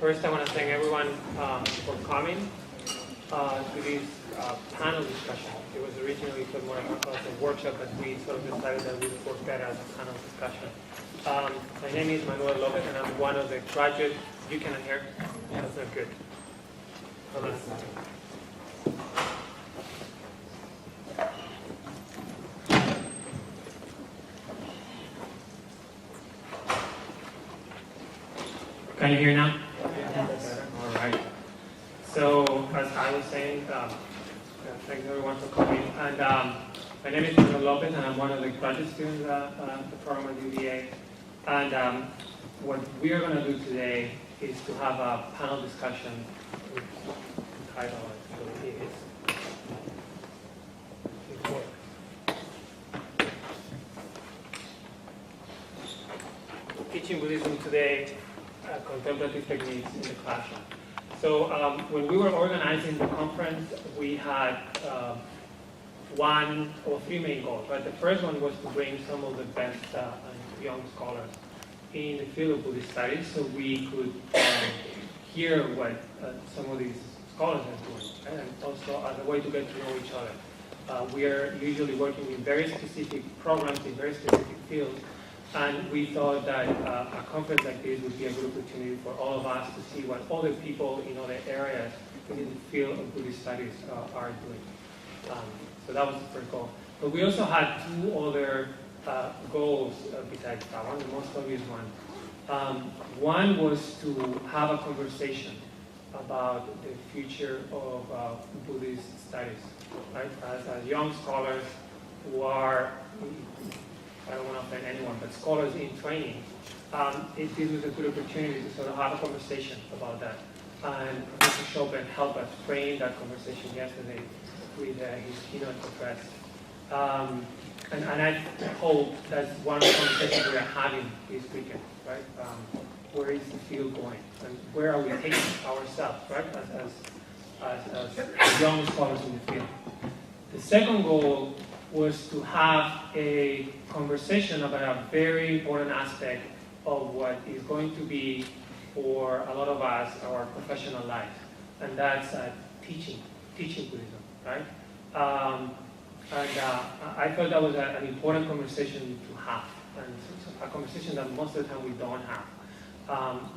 First, I want to thank everyone for coming to this panel discussion. It was originally put more as a workshop, but we sort of decided that we would work better as a panel discussion. My name is Manuel Lopez, and I'm one of the graduates. You cannot hear? That's not good. Hold on. Can you hear now? All right. So, as I was saying, thanks everyone for coming. And my name is Manuel Lopez, and I'm one of the graduate students at the program at UVA. And what we are going to do today is to have a panel discussion with the title actually is Teaching Buddhism Today, Contemplative Techniques in the Classroom. So when we were organizing the conference, we had one or three main goals. Right? The first one was to bring some of the best young scholars in the field of Buddhist studies, so we could hear what some of these scholars are doing, right? And also as a way to get to know each other. We are usually working in very specific programs in very specific fields, and we thought that a conference like this would be a good opportunity for all of us to see what other people in other areas within the field of Buddhist studies are doing. So that was the first goal. But we also had two other goals besides that one, the most obvious one. One was to have a conversation about the future of Buddhist studies, right? As young scholars who are, I don't want to offend anyone, but scholars in training, this was a good opportunity to sort of have a conversation about that. And Professor Chopin helped us frame that conversation yesterday with his keynote address. And I hope that's one of the conversations we are having this weekend, right? Where is the field going? And where are we taking ourselves, right? As young scholars in the field. The second goal was to have a conversation about a very important aspect of what is going to be, for a lot of us, our professional life. And that's teaching Buddhism, right? I thought that was an important conversation to have, and a conversation that most of the time we don't have.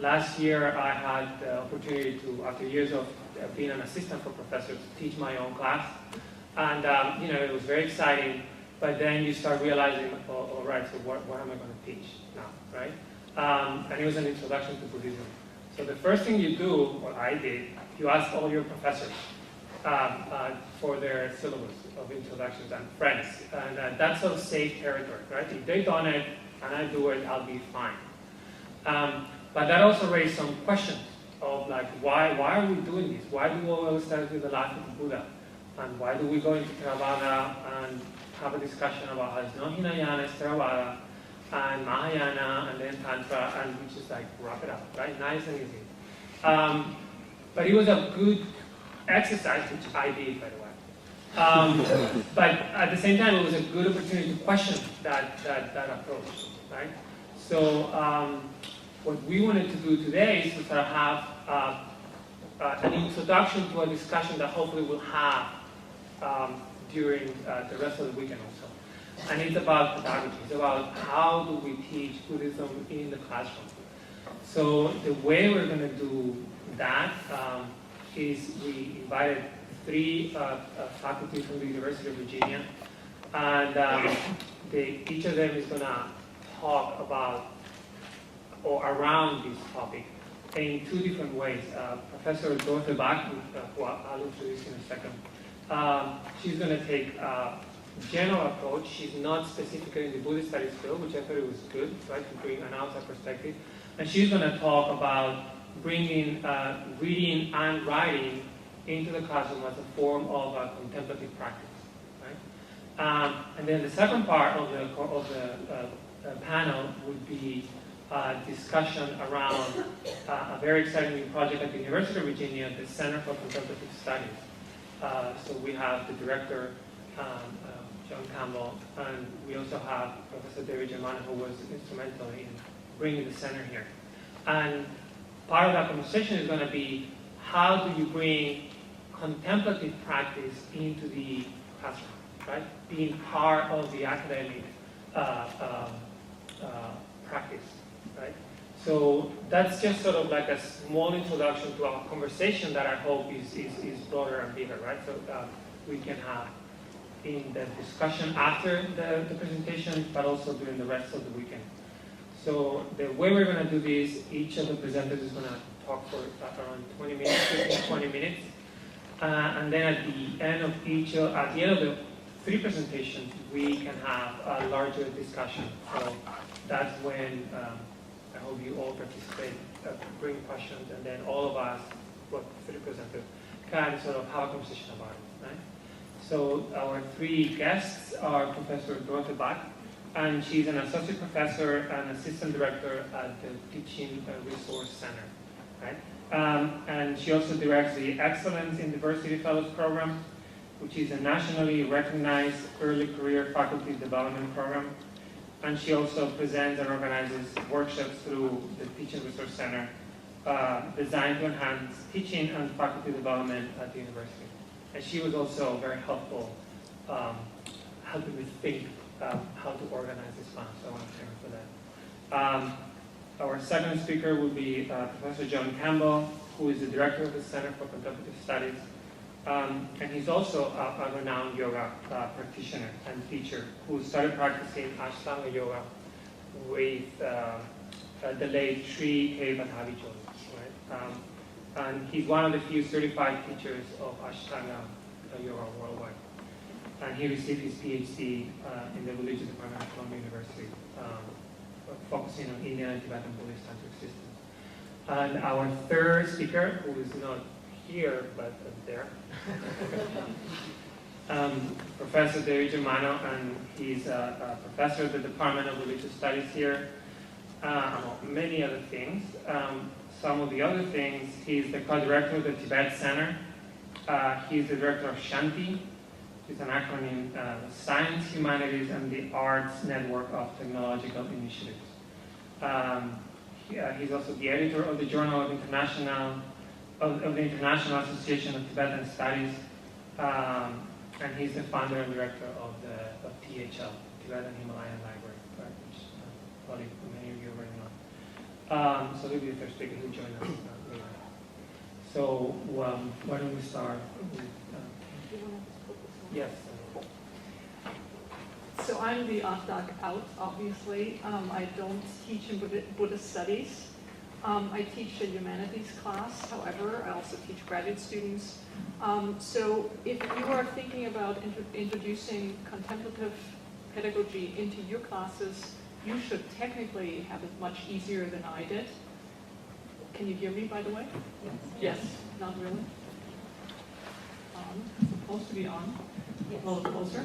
Last year, I had the opportunity to, after years of being an assistant for professors, to teach my own class. And it was very exciting, but then you start realizing, all right, so what am I going to teach now, right? And it was an introduction to Buddhism. So the first thing you do, what I did, you ask all your professors for their syllabus of introductions and friends. And that's sort of safe territory, right? If they've done it and I do it, I'll be fine. But that also raised some questions of like, why are we doing this? Why do we always start with the life of the Buddha? And why do we go into Theravada and have a discussion about how it's not Hinayana, it's Theravada, and Mahayana, and then Tantra, and we just like wrap it up, right? Nice and easy. But it was a good exercise, which I did, by the way. But at the same time, it was a good opportunity to question that approach, right? So what we wanted to do today is to sort of have an introduction to a discussion that hopefully we'll have during the rest of the weekend also. And it's about pedagogy. It's about how do we teach Buddhism in the classroom. So the way we're going to do that is we invited three faculty from the University of Virginia, and each of them is going to talk about or around this topic in two different ways. Professor Dorothe, who I'll introduce in a second, she's going to take a general approach. She's not specifically in the Buddhist studies field, which I thought it was good, right, to bring an outside perspective. And she's going to talk about bringing reading and writing into the classroom as a form of a contemplative practice, right? And then the second part of the panel would be discussion around a very exciting new project at the University of Virginia, the Center for Contemplative Studies. So we have the director, John Campbell, and we also have Professor David Germano, who was instrumental in bringing the center here. And part of that conversation is going to be how do you bring contemplative practice into the classroom, right? Being part of the academic practice, right? So that's just sort of like a small introduction to our conversation that I hope is broader and bigger, right? So we can have in the discussion after the presentation, but also during the rest of the weekend. So the way we're going to do this, each of the presenters is going to talk for around 20 minutes, 15, 20 minutes. And then at the end of the 3 presentations, we can have a larger discussion. So that's when I hope you all participate, bring questions, and then all of us, 3 presenters, can sort of have a conversation about it, right? So our 3 guests are Professor Dorothe, and she's an associate professor and assistant director at the Teaching Resource Center, right? And she also directs the Excellence in Diversity Fellows Program, which is a nationally recognized early career faculty development program. And she also presents and organizes workshops through the Teaching Resource Center designed to enhance teaching and faculty development at the university. And she was also very helpful helping me think how to organize this class, so I want to thank her for that. Our second speaker will be Professor John Campbell, who is the director of the Center for Contemplative Studies. And he's also a renowned yoga practitioner and teacher who started practicing Ashtanga yoga with the late Sri K. Bhattavi, right? And he's one of the few certified teachers of Ashtanga yoga worldwide. And he received his PhD in the Religious Department of Columbia University, focusing on Indian and Tibetan Buddhist tantric systems. And our third speaker, who is not here, but there, Professor David Germano, and he's a professor at the Department of Religious Studies here, among many other things. Some of the other things, he's the co-director of the Tibet Center. He's the director of Shanti, which is an acronym, Science, Humanities, and the Arts Network of Technological Initiatives. He's also the editor of the Journal of the International Association of Tibetan Studies, and he's the founder and director of THL, Tibetan Himalayan Library, right, which probably many of you already know. So he'll be the first speaker who joined us later. So why don't we start with, yes. So I'm the odd dog out, obviously. I don't teach in Buddhist studies. I teach a humanities class, however, I also teach graduate students. So if you are thinking about introducing contemplative pedagogy into your classes, you should technically have it much easier than I did. Can you hear me, by the way? Yes. Not really? It's supposed to be on. A little closer.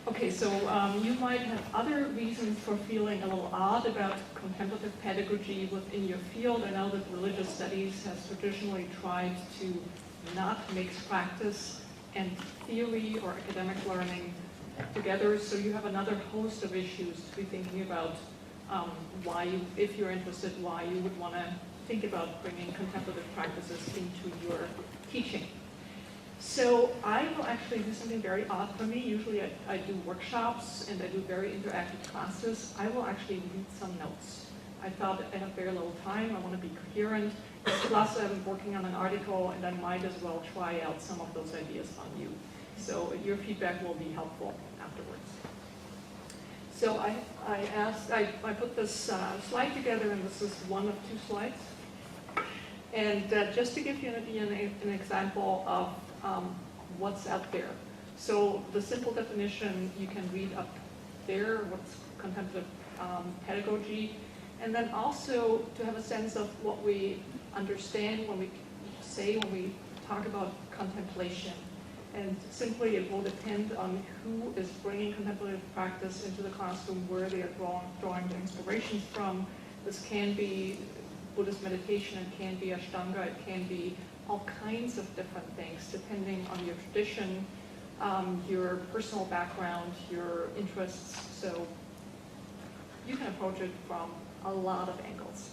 Okay, so you might have other reasons for feeling a little odd about contemplative pedagogy within your field. I know that religious studies has traditionally tried to not mix practice and theory or academic learning together, so you have another host of issues to be thinking about why you, if you're interested, why you would want to think about bringing contemplative practices into your teaching. So I will actually do something very odd for me. Usually I do workshops and I do very interactive classes. I will actually read some notes. I thought I have very little time. I want to be coherent. Plus I'm working on an article and I might as well try out some of those ideas on you. So your feedback will be helpful afterwards. So I put this slide together, and this is one of 2 slides. And just to give you an example of what's out there. So the simple definition you can read up there, what's contemplative pedagogy, and then also to have a sense of what we understand when we talk about contemplation. And simply it will depend on who is bringing contemplative practice into the classroom, where they are drawing their inspirations from. This can be Buddhist meditation, it can be Ashtanga, it can be all kinds of different things depending on your tradition, your personal background, your interests. So you can approach it from a lot of angles.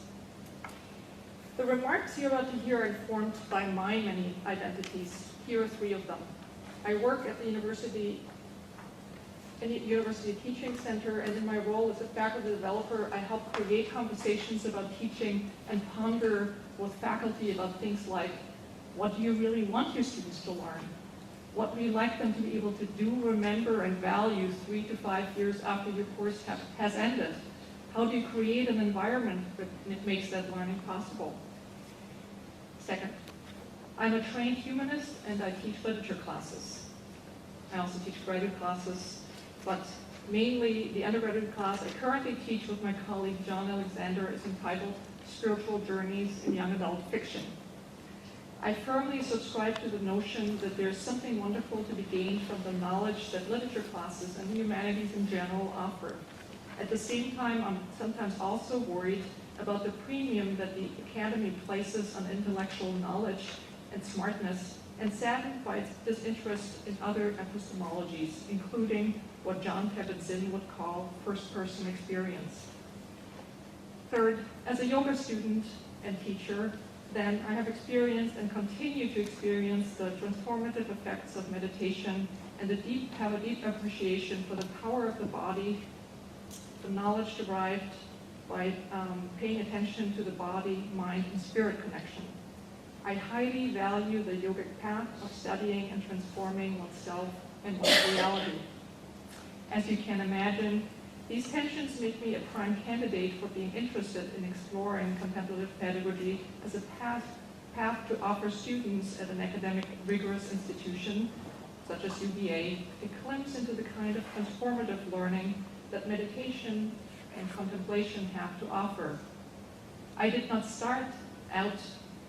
The remarks you're about to hear are informed by my many identities. Here are 3 of them. I work at the University Teaching Center, and in my role as a faculty developer, I help create conversations about teaching and ponder with faculty about things like, what do you really want your students to learn? What would you like them to be able to do, remember, and value 3 to 5 years after your course has ended? How do you create an environment that makes that learning possible? Second, I'm a trained humanist and I teach literature classes. I also teach graduate classes, but mainly the undergraduate class I currently teach with my colleague John Alexander is entitled Spiritual Journeys in Young Adult Fiction. I firmly subscribe to the notion that there's something wonderful to be gained from the knowledge that literature classes and the humanities in general offer. At the same time, I'm sometimes also worried about the premium that the academy places on intellectual knowledge and smartness, and saddened by its disinterest in other epistemologies, including what John Kabat-Zinn would call first-person experience. Third, as a yoga student and teacher, then I have experienced and continue to experience the transformative effects of meditation and have a deep appreciation for the power of the body, the knowledge derived by paying attention to the body, mind, and spirit connection. I highly value the yogic path of studying and transforming oneself and one's reality. As you can imagine, these tensions make me a prime candidate for being interested in exploring contemplative pedagogy as a path to offer students at an academic rigorous institution, such as UVA, a glimpse into the kind of transformative learning that meditation and contemplation have to offer. I did not start out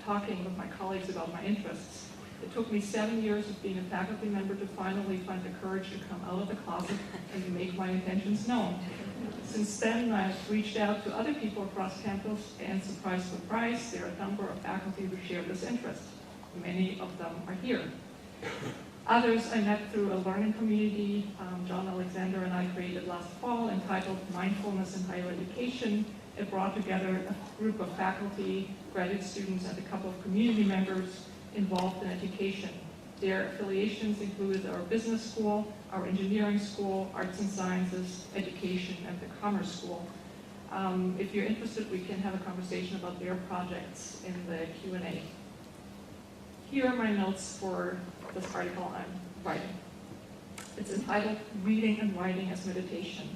talking with my colleagues about my interests. It took me 7 years of being a faculty member to finally find the courage to come out of the closet and to make my intentions known. Since then, I've reached out to other people across campus, and surprise, surprise, there are a number of faculty who share this interest. Many of them are here. Others I met through a learning community John Alexander and I created last fall, entitled Mindfulness in Higher Education. It brought together a group of faculty, graduate students, and a couple of community members involved in education. Their affiliations included our business school, our engineering school, arts and sciences, education, and the commerce school. If you're interested, we can have a conversation about their projects in the Q&A. Here are my notes for this article I'm writing. It's entitled Reading and Writing as Meditation,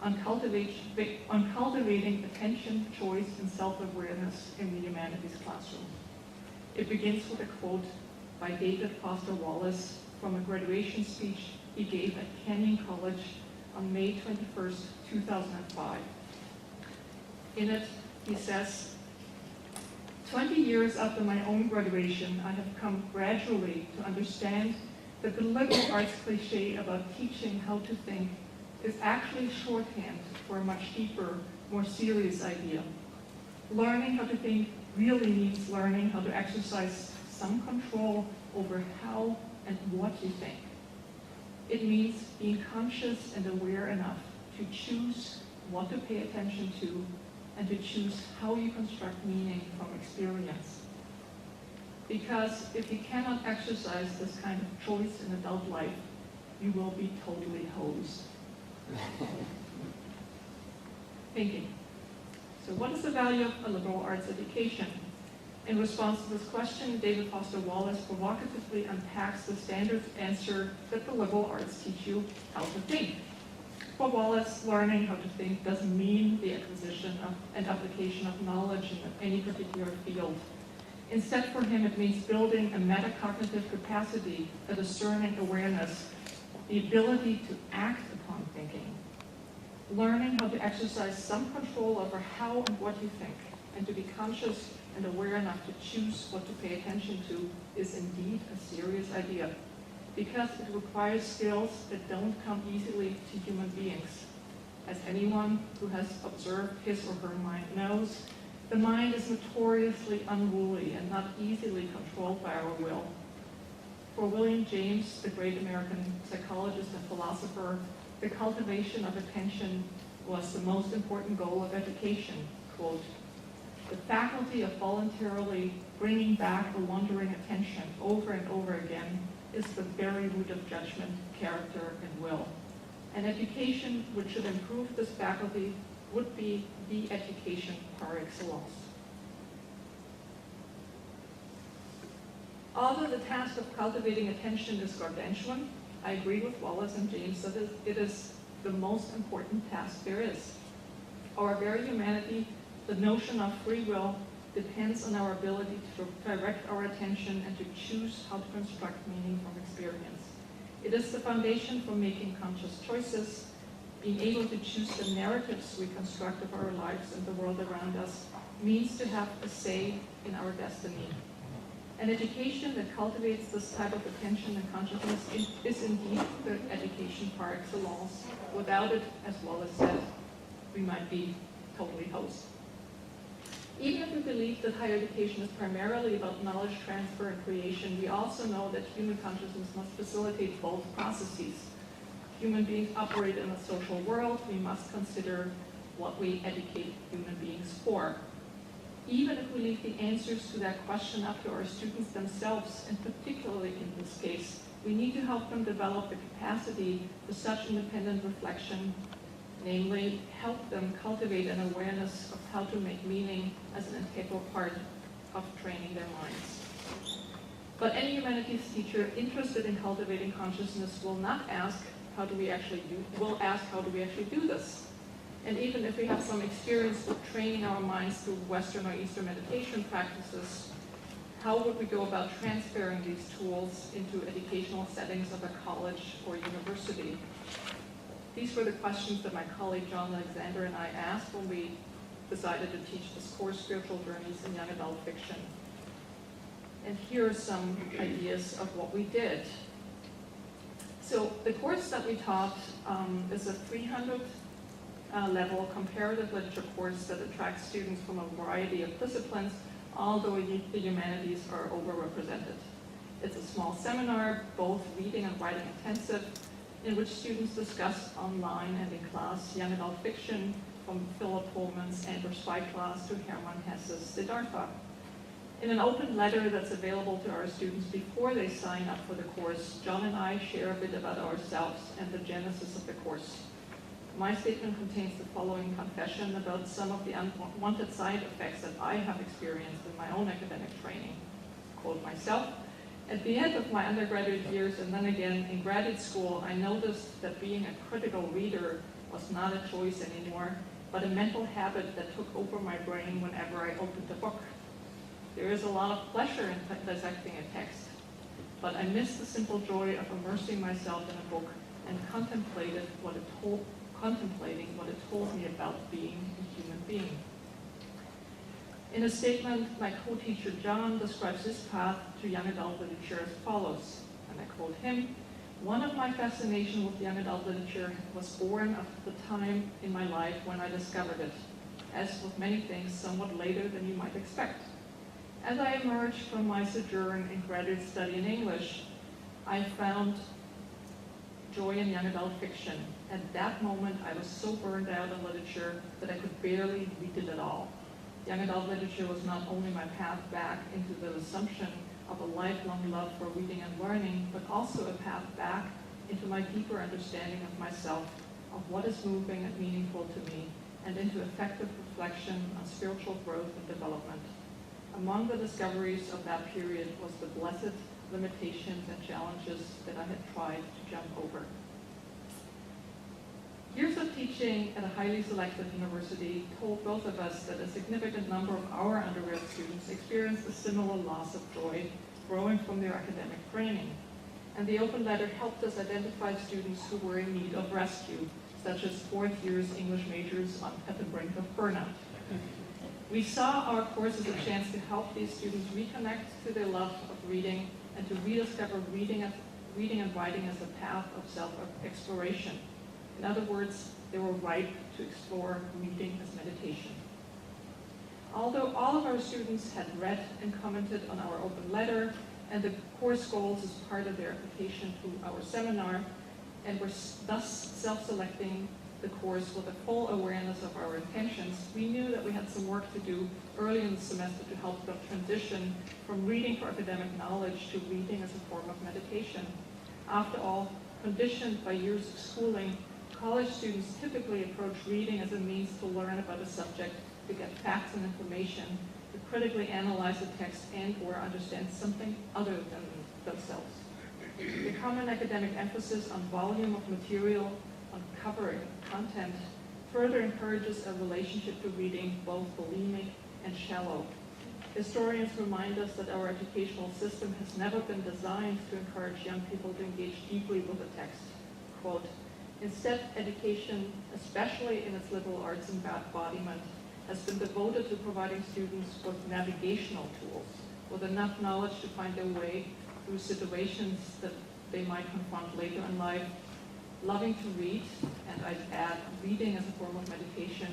on cultivating attention, choice, and self-awareness in the humanities classroom. It begins with a quote by David Foster Wallace from a graduation speech he gave at Kenyon College on May 21st, 2005. In it, he says, 20 years after my own graduation, I have come gradually to understand that the liberal arts cliche about teaching how to think is actually shorthand for a much deeper, more serious idea. Learning how to think really means learning how to exercise some control over how and what you think. It means being conscious and aware enough to choose what to pay attention to and to choose how you construct meaning from experience. Because if you cannot exercise this kind of choice in adult life, you will be totally hosed. Thinking. So what is the value of a liberal arts education? In response to this question, David Foster Wallace provocatively unpacks the standard answer that the liberal arts teach you how to think. For Wallace, learning how to think doesn't mean the acquisition of and application of knowledge in any particular field. Instead, for him, it means building a metacognitive capacity, a discerning awareness, the ability to act upon thinking. Learning how to exercise some control over how and what you think, and to be conscious and aware enough to choose what to pay attention to is indeed a serious idea, because it requires skills that don't come easily to human beings. As anyone who has observed his or her mind knows, the mind is notoriously unruly and not easily controlled by our will. For William James, the great American psychologist and philosopher, the cultivation of attention was the most important goal of education. Quote, "The faculty of voluntarily bringing back a wandering attention over and over again is the very root of judgment, character, and will. An education which should improve this faculty would be the education par excellence. Although the task of cultivating attention is gargantuan, I agree with Wallace and James that it is the most important task there is. Our very humanity, the notion of free will, depends on our ability to direct our attention and to choose how to construct meaning from experience. It is the foundation for making conscious choices. Being able to choose the narratives we construct of our lives and the world around us means to have a say in our destiny. An education that cultivates this type of attention and consciousness is indeed the education par excellence. Without it, as Wallace said, we might be totally hosed. Even if we believe that higher education is primarily about knowledge transfer and creation, we also know that human consciousness must facilitate both processes. Human beings operate in a social world. We must consider what we educate human beings for. Even if we leave the answers to that question up to our students themselves, and particularly in this case, we need to help them develop the capacity for such independent reflection, namely, help them cultivate an awareness of how to make meaning as an integral part of training their minds. But any humanities teacher interested in cultivating consciousness will not ask, how do we actually do this? And even if we have some experience with training our minds through Western or Eastern meditation practices, how would we go about transferring these tools into educational settings of a college or university? These were the questions that my colleague John Alexander and I asked when we decided to teach this course, Spiritual Journeys in Young Adult Fiction. And here are some ideas of what we did. So the course that we taught is a 300 level comparative literature course that attracts students from a variety of disciplines, although the humanities are overrepresented. It's a small seminar, both reading and writing intensive, in which students discuss online and in class young adult fiction from Philip Pullman's Andrew Spyglass to Hermann Hesse's Siddhartha. In an open letter that's available to our students before they sign up for the course, John and I share a bit about ourselves and the genesis of the course. My statement contains the following confession about some of the unwanted side effects that I have experienced in my own academic training. Quote myself, at the end of my undergraduate years and then again in graduate school, I noticed that being a critical reader was not a choice anymore, but a mental habit that took over my brain whenever I opened a book. There is a lot of pleasure in dissecting a text, but I missed the simple joy of immersing myself in a book and contemplating what it told me about being a human being. In a statement, my co-teacher John describes his path to young adult literature as follows, and I quote him, "One of my fascination with young adult literature was born of the time in my life when I discovered it, as with many things somewhat later than you might expect. As I emerged from my sojourn in graduate study in English, I found joy in young adult fiction. At that moment, I was so burned out on literature that I could barely read it at all. Young adult literature was not only my path back into the assumption of a lifelong love for reading and learning, but also a path back into my deeper understanding of myself, of what is moving and meaningful to me, and into effective reflection on spiritual growth and development. Among the discoveries of that period was the blessed limitations and challenges that I had tried to jump over." Years of teaching at a highly selective university told both of us that a significant number of our undergrad students experienced a similar loss of joy growing from their academic training. And the open letter helped us identify students who were in need of rescue, such as fourth year's English majors at the brink of burnout. We saw our course as a chance to help these students reconnect to their love of reading and to rediscover reading and writing as a path of self-exploration. In other words, they were ripe to explore reading as meditation. Although all of our students had read and commented on our open letter and the course goals as part of their application to our seminar, and were thus self-selecting the course with a full awareness of our intentions, we knew that we had some work to do early in the semester to help them transition from reading for academic knowledge to reading as a form of meditation. After all, conditioned by years of schooling, college students typically approach reading as a means to learn about a subject, to get facts and information, to critically analyze the text and/or understand something other than themselves. The common academic emphasis on volume of material, on covering content, further encourages a relationship to reading both bulimic and shallow. Historians remind us that our educational system has never been designed to encourage young people to engage deeply with the text. Quote, instead, education, especially in its liberal arts embodiment, has been devoted to providing students with navigational tools, with enough knowledge to find their way through situations that they might confront later in life. Loving to read, and I'd add, reading as a form of meditation,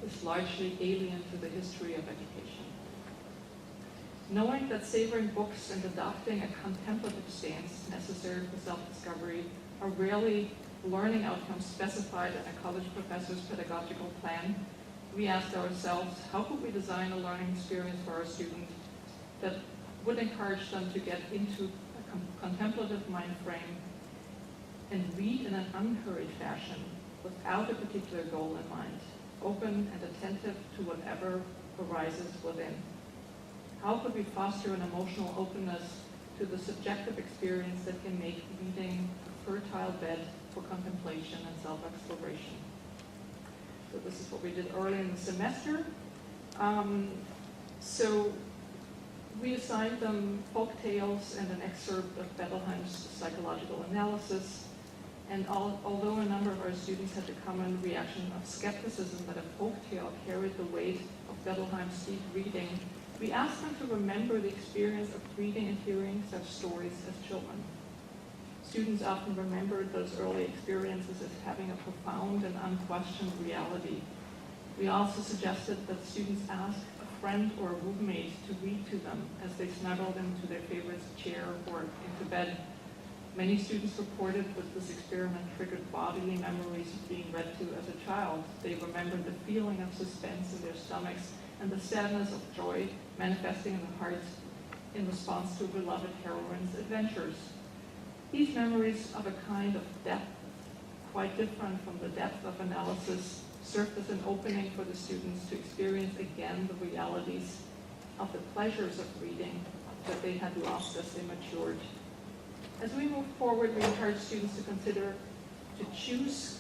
is largely alien to the history of education. Knowing that savoring books and adopting a contemplative stance necessary for self-discovery are rarely learning outcomes specified in a college professor's pedagogical plan, we asked ourselves, how could we design a learning experience for our students that would encourage them to get into a contemplative mind frame and read in an unhurried fashion without a particular goal in mind, open and attentive to whatever arises within? How could we foster an emotional openness to the subjective experience that can make reading a fertile bed for contemplation and self-exploration? So this is what we did early in the semester. So we assigned them folk tales and an excerpt of Bettelheim's psychological analysis. And although a number of our students had the common reaction of skepticism that a folk tale carried the weight of Bettelheim's deep reading, we asked them to remember the experience of reading and hearing such stories as children. Students often remembered those early experiences as having a profound and unquestioned reality. We also suggested that students ask a friend or a roommate to read to them as they snuggled into their favorite chair or into bed. Many students reported that this experiment triggered bodily memories of being read to as a child. They remembered the feeling of suspense in their stomachs and the sadness of joy manifesting in the hearts in response to a beloved heroine's adventures. These memories of a kind of depth, quite different from the depth of analysis, served as an opening for the students to experience again the realities of the pleasures of reading that they had lost as they matured. As we move forward, we encourage students to consider,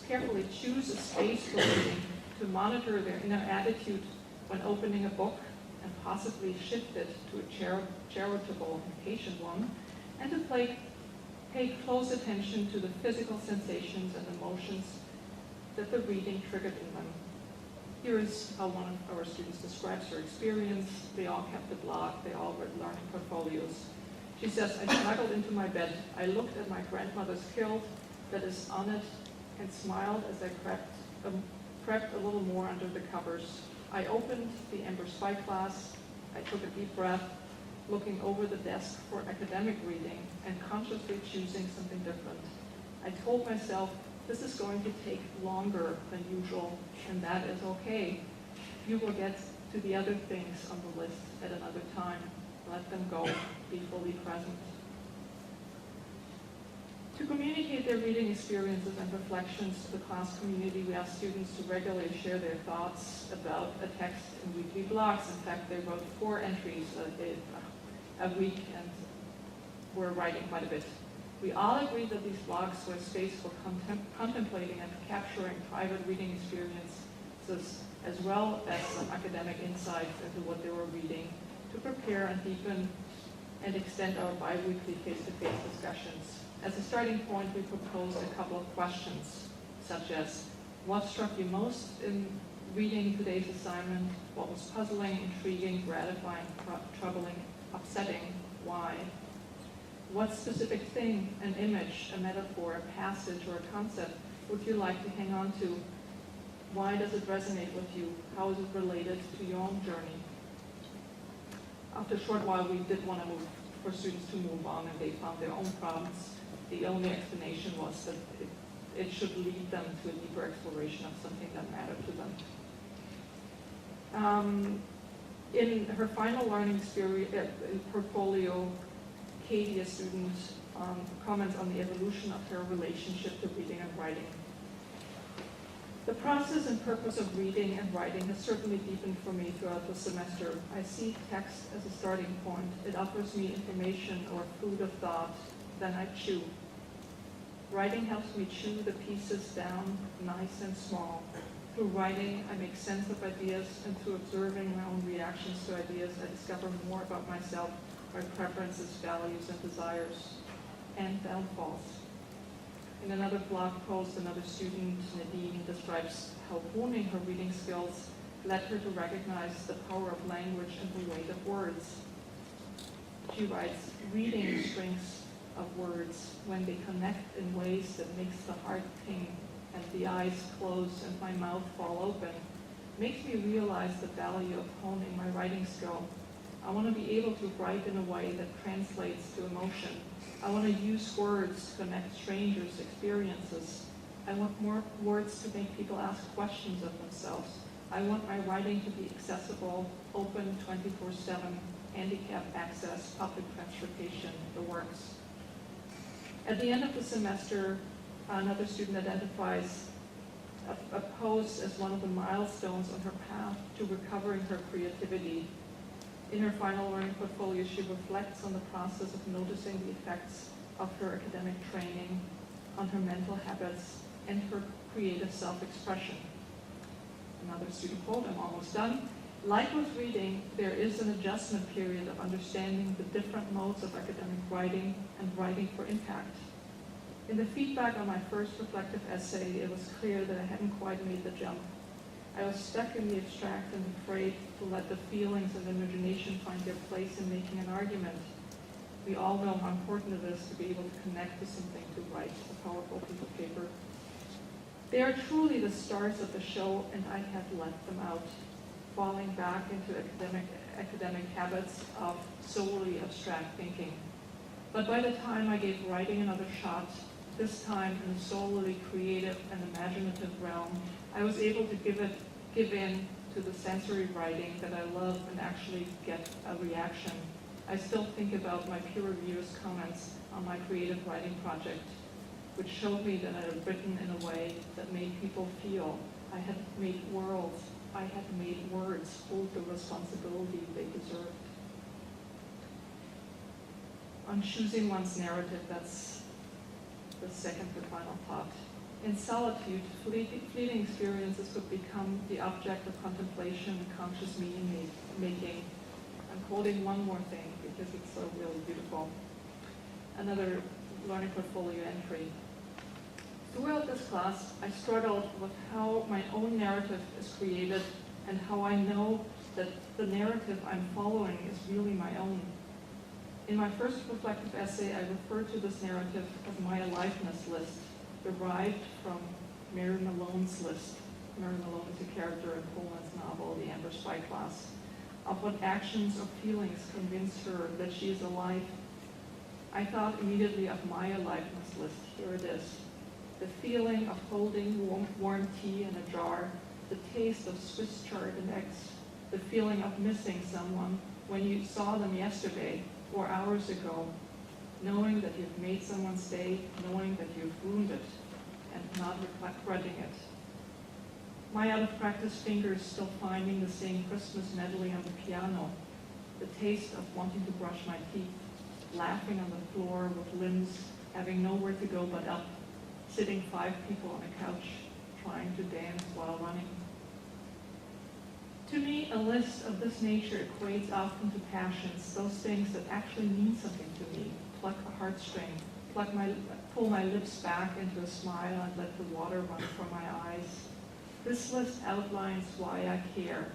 carefully choose a space for reading, to monitor their inner attitude when opening a book and possibly shift it to a charitable and patient one, and to pay close attention to the physical sensations and emotions that the reading triggered in them. Here is how one of our students describes her experience. They all kept a blog, they all read learning portfolios. She says, I snuggled into my bed. I looked at my grandmother's quilt that is on it and smiled as I crept a little more under the covers. I opened the Amber Spyglass. I took a deep breath, looking over the desk for academic reading and consciously choosing something different. I told myself, this is going to take longer than usual, and that is okay. You will get to the other things on the list at another time. Let them go. Be fully present. To communicate their reading experiences and reflections to the class community, we asked students to regularly share their thoughts about a text in weekly blogs. In fact, they wrote 4 entries a week and were writing quite a bit. We all agreed that these blogs were a space for contemplating and capturing private reading experiences, as well as some academic insights into what they were reading, to prepare and deepen and extend our bi-weekly face-to-face discussions. As a starting point, we proposed a couple of questions, such as, what struck you most in reading today's assignment? What was puzzling, intriguing, gratifying, troubling, upsetting? Why? What specific thing, an image, a metaphor, a passage, or a concept would you like to hang on to? Why does it resonate with you? How is it related to your own journey? After a short while, we did want to for students to move on, and they found their own problems. The only explanation was that it should lead them to a deeper exploration of something that mattered to them. In her final learning portfolio, Katie, a student, comments on the evolution of her relationship to reading and writing. The process and purpose of reading and writing has certainly deepened for me throughout the semester. I see text as a starting point. It offers me information or food of thought, then I chew. Writing helps me chew the pieces down, nice and small. Through writing, I make sense of ideas, and through observing my own reactions to ideas, I discover more about myself, my preferences, values, and desires, and downfalls. In another blog post, another student, Nadine, describes how honing her reading skills led her to recognize the power of language and the weight of words. She writes, reading strings of words when they connect in ways that makes the heart ping and the eyes close and my mouth fall open, makes me realize the value of honing my writing skill. I want to be able to write in a way that translates to emotion. I want to use words to connect strangers' experiences. I want more words to make people ask questions of themselves. I want my writing to be accessible, open 24/7, handicap access, public transportation, the works. At the end of the semester, another student identifies a post as one of the milestones on her path to recovering her creativity. In her final learning portfolio, she reflects on the process of noticing the effects of her academic training on her mental habits and her creative self-expression. Another student quote, I'm almost done. Like with reading, there is an adjustment period of understanding the different modes of academic writing and writing for impact. In the feedback on my first reflective essay, it was clear that I hadn't quite made the jump. I was stuck in the abstract and afraid to let the feelings and imagination find their place in making an argument. We all know how important it is to be able to connect to something, to write a powerful piece of paper. They are truly the stars of the show, and I had left them out, falling back into academic habits of solely abstract thinking. But by the time I gave writing another shot, this time in a solely creative and imaginative realm, I was able to give in to the sensory writing that I love and actually get a reaction. I still think about my peer reviewers' comments on my creative writing project, which showed me that I had written in a way that made people feel. I had made words hold the responsibility they deserved. On choosing one's narrative, that's the second to final thought. In solitude, fleeting experiences could become the object of contemplation and conscious meaning making. I'm quoting one more thing because it's so really beautiful. Another learning portfolio entry. Throughout this class, I struggled with how my own narrative is created and how I know that the narrative I'm following is really my own. In my first reflective essay, I referred to this narrative as my aliveness list, derived from Mary Malone's list. Mary Malone is a character in Pullman's novel, The Amber Spyglass, of what actions or feelings convinced her that she is alive. I thought immediately of my aliveness list. Here it is. The feeling of holding warm tea in a jar, the taste of Swiss chard and eggs, the feeling of missing someone when you saw them yesterday or hours ago, knowing that you've made someone's day, knowing that you've ruined it, and not regretting it. My out-of-practice fingers still finding the same Christmas medley on the piano, the taste of wanting to brush my teeth, laughing on the floor with limbs having nowhere to go but up, sitting 5 people on a couch, trying to dance while running. To me, a list of this nature equates often to passions, those things that actually mean something to me. Pluck a heartstring, pull my lips back into a smile and let the water run from my eyes. This list outlines why I care,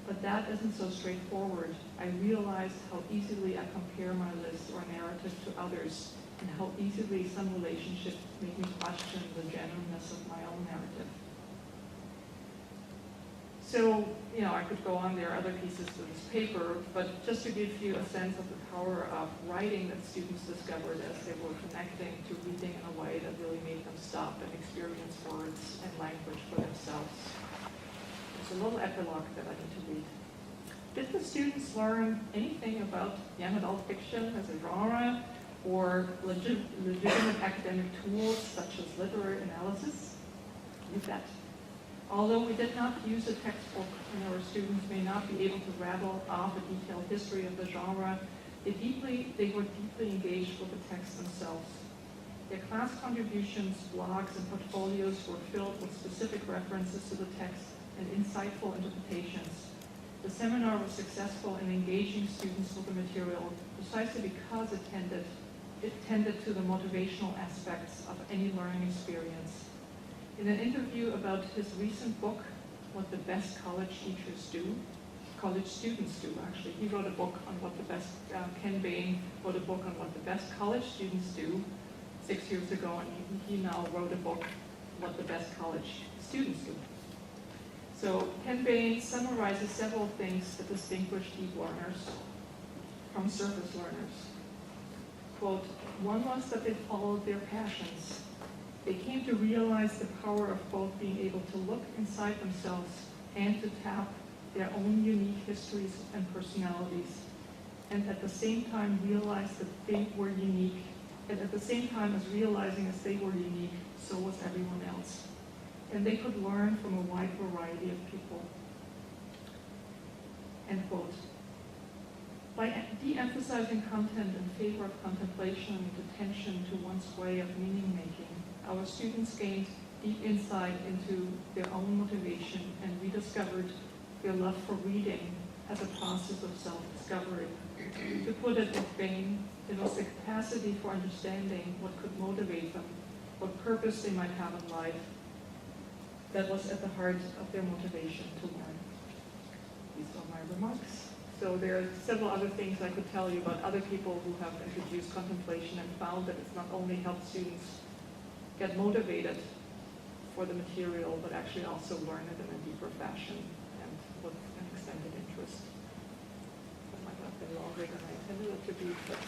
but that isn't so straightforward. I realized how easily I compare my list or narrative to others, and how easily some relationships make me question the genuineness of my own narrative. So, I could go on, there are other pieces to this paper, but just to give you a sense of the power of writing that students discovered as they were connecting to reading in a way that really made them stop and experience words and language for themselves. There's a little epilogue that I need to read. Did the students learn anything about young adult fiction as a genre or legitimate academic tools such as literary analysis? You bet. Although we did not use a textbook and our students may not be able to rattle off a detailed history of the genre, they were deeply engaged with the text themselves. Their class contributions, blogs, and portfolios were filled with specific references to the text and insightful interpretations. The seminar was successful in engaging students with the material precisely because it tended to the motivational aspects of any learning experience. In an interview about his recent book, What the Best College Students Do, actually, he wrote a book on what the best, Ken Bain wrote a book on what the best college students do 6 years ago, and he now wrote a book, What the Best College Students Do. So Ken Bain summarizes several things that distinguish deep learners from surface learners. Quote, one was that they followed their passions. They came to realize the power of both being able to look inside themselves and to tap their own unique histories and personalities, and at the same time realize that they were unique, and at the same time as realizing as they were unique, so was everyone else. And they could learn from a wide variety of people. End quote. By de-emphasizing content in favor of contemplation and attention to one's way of meaning-making, our students gained deep insight into their own motivation and rediscovered their love for reading as a process of self-discovery. To put it with Bain, it was the capacity for understanding what could motivate them, what purpose they might have in life, that was at the heart of their motivation to learn. These are my remarks. So there are several other things I could tell you about other people who have introduced contemplation and found that it's not only helped students get motivated for the material, but actually also learn it in a deeper fashion and with an extended interest. That might have been longer than I intended it to be, but